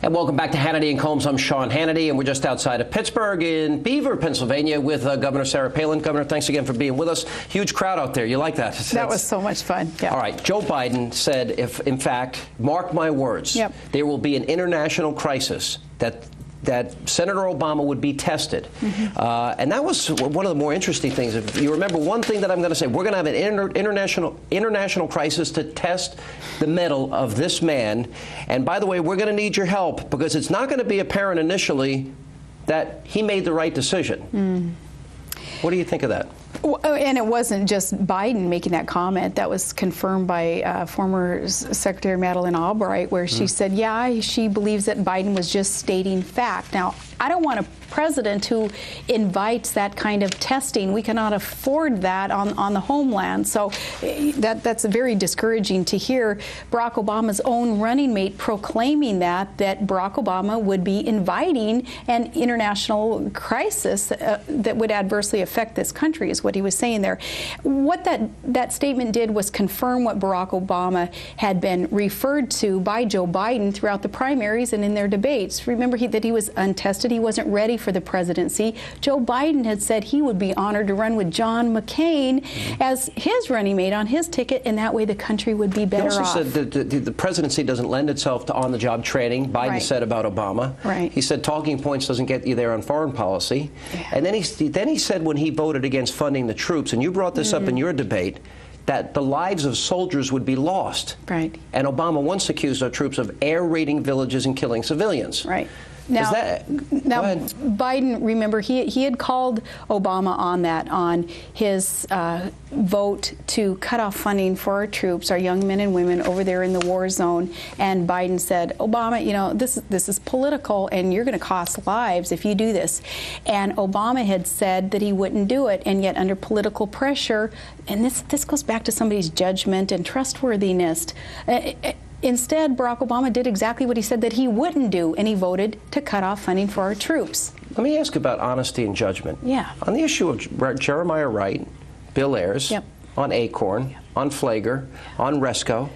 And welcome back to Hannity and Colmes. I'm Sean Hannity, and we're just outside of Pittsburgh in Beaver, Pennsylvania, with Governor Sarah Palin. Governor, thanks again for being with us. Huge crowd out there. You like that? That was so much fun. Yeah. All right. Joe Biden said, if, in fact, mark my words, there will be an international crisis that Senator Obama would be tested. And that was one of the more interesting things. If you remember one thing that I'm going to say, we're going to have an international crisis to test the mettle of this man. And by the way, we're going to need your help, because it's not going to be apparent initially that he made the right decision. What do you think of that? And it wasn't just Biden making that comment. That was confirmed by former Secretary Madeleine Albright, where she said, yeah, she believes that Biden was just stating fact. Now, I don't want a president who invites that kind of testing. We cannot afford that on the homeland. So that's very discouraging to hear Barack Obama's own running mate proclaiming that Barack Obama would be inviting an international crisis that would adversely affect this country, is what he was saying there. What that statement did was confirm what Barack Obama had been referred to by Joe Biden throughout the primaries and in their debates. Remember that he was untested. He wasn't ready for the presidency. Joe Biden had said he would be honored to run with John McCain as his running mate on his ticket, and that way the country would be better off. He also said that the presidency doesn't lend itself to on-the-job training. Biden said about Obama. He said talking points doesn't get you there on foreign policy. And then he said, when he voted against funding the troops, and you brought this up in your debate, that the lives of soldiers would be lost. And Obama once accused our troops of air raiding villages and killing civilians. Now, Biden, remember, he had called Obama on that, on his vote to cut off funding for our troops, our young men and women over there in the war zone. And Biden said, Obama, you know, this is political, and you're going to cost lives if you do this. And Obama had said that he wouldn't do it, and yet under political pressure, and this goes back to somebody's judgment and trustworthiness. Instead, Barack Obama did exactly what he said that he wouldn't do, and he voted to cut off funding for our troops. Let me ask about honesty and judgment. On the issue of Jeremiah Wright, Bill Ayers, on Acorn, on Flager, on Resco,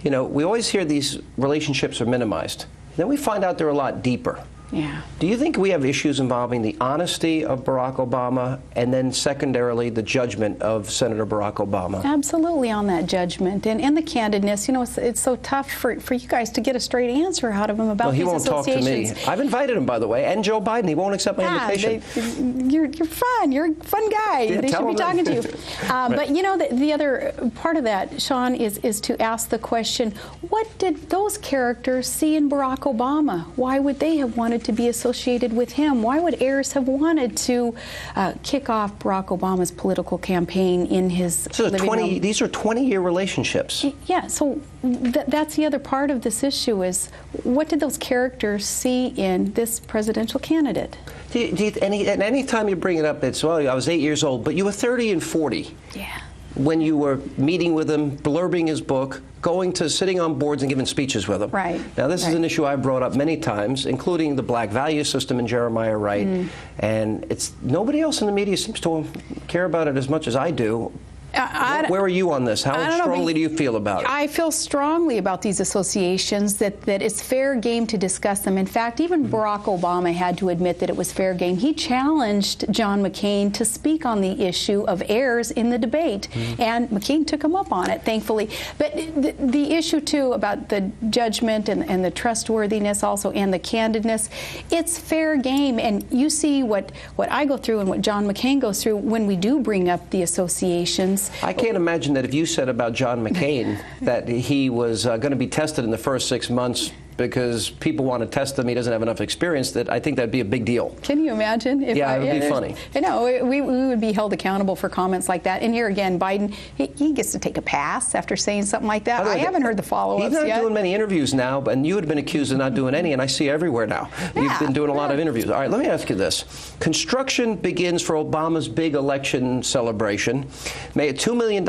you know, we always hear these relationships are minimized. Then we find out they're a lot deeper. Do you think we have issues involving the honesty of Barack Obama, and then secondarily the judgment of Senator Barack Obama? Absolutely, on that judgment and the candidness. You know, it's so tough for you guys to get a straight answer out of him about these associations. He won't talk to me. I've invited him, by the way, and Joe Biden. He won't accept my invitation. You're fun. You're a fun guy. They should be talking to you. But you know, the other part of that, Sean, is to ask the question, what did those characters see in Barack Obama? Why would they have wanted to be associated with him? Why would Ayers have wanted to kick off Barack Obama's political campaign in his living room? These are 20-year relationships. Yeah, so that's the other part of this issue, is what did those characters see in this presidential candidate? And any time you bring it up, it's, well, I was 8 years old, but you were 30 and 40. When you were meeting with him, blurbing his book, sitting on boards and giving speeches with him. Now, this is an issue I've brought up many times, including the black value system in Jeremiah Wright. And nobody else in the media seems to care about it as much as I do. Where are you on this? How strongly do you feel about it? I feel strongly about these associations, that it's fair game to discuss them. In fact, even Barack Obama had to admit that it was fair game. He challenged John McCain to speak on the issue of Ayers in the debate, and McCain took him up on it, thankfully. But the issue, too, about the judgment and the trustworthiness also, and the candidness, it's fair game. And you see what I go through and what John McCain goes through when we do bring up the associations. I can't imagine that if you said about John McCain that he was going to be tested in the first 6 months because people want to test him, he doesn't have enough experience, that I think that'd be a big deal. Can you imagine? If it would be funny. I know, we would be held accountable for comments like that. And here again, Biden, he gets to take a pass after saying something like that. I haven't heard the follow-ups yet. He's not doing many interviews now, and you had been accused of not doing any, and I see everywhere now. You've been doing a lot of interviews. All right, let me ask you this. Construction begins for Obama's big election celebration. Made a $2 million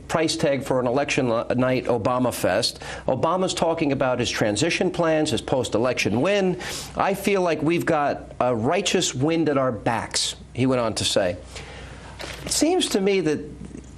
price tag for an election night Obama Fest. Obama's talking about his transition plans, his post-election win. I feel like we've got a righteous wind at our backs, he went on to say. It seems to me that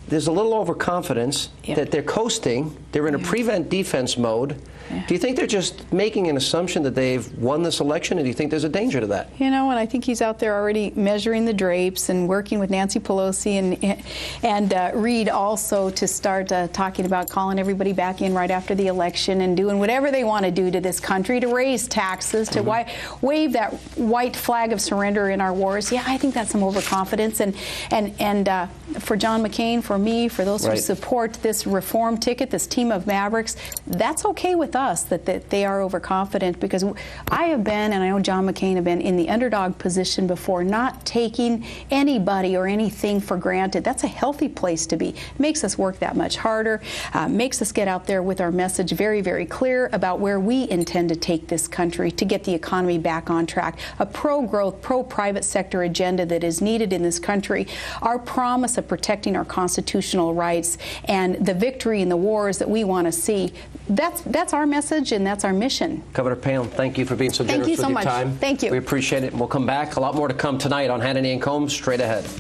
there's a little overconfidence, that they're coasting, they're in a prevent defense mode, Do you think they're just making an assumption that they've won this election, and do you think there's a danger to that? You know, and I think he's out there already measuring the drapes and working with Nancy Pelosi and Reid also to start talking about calling everybody back in right after the election and doing whatever they want to do to this country, to raise taxes, to wave that white flag of surrender in our wars. Yeah, I think that's some overconfidence. And for John McCain, for me, for those who support this reform ticket, this team of mavericks, that's okay with us that they are overconfident, because I have been, and I know John McCain have been, in the underdog position before, not taking anybody or anything for granted. That's a healthy place to be. It makes us work that much harder, makes us get out there with our message very, very clear about where we intend to take this country to get the economy back on track. A pro-growth, pro-private sector agenda that is needed in this country. Our promise of protecting our constitutional rights and the victory in the wars that we want to see. That's our message, and that's our mission. Governor Palin, thank you for being so generous with your time. Thank you. We appreciate it. And we'll come back. A lot more to come tonight on Hannity and Colmes. Straight ahead.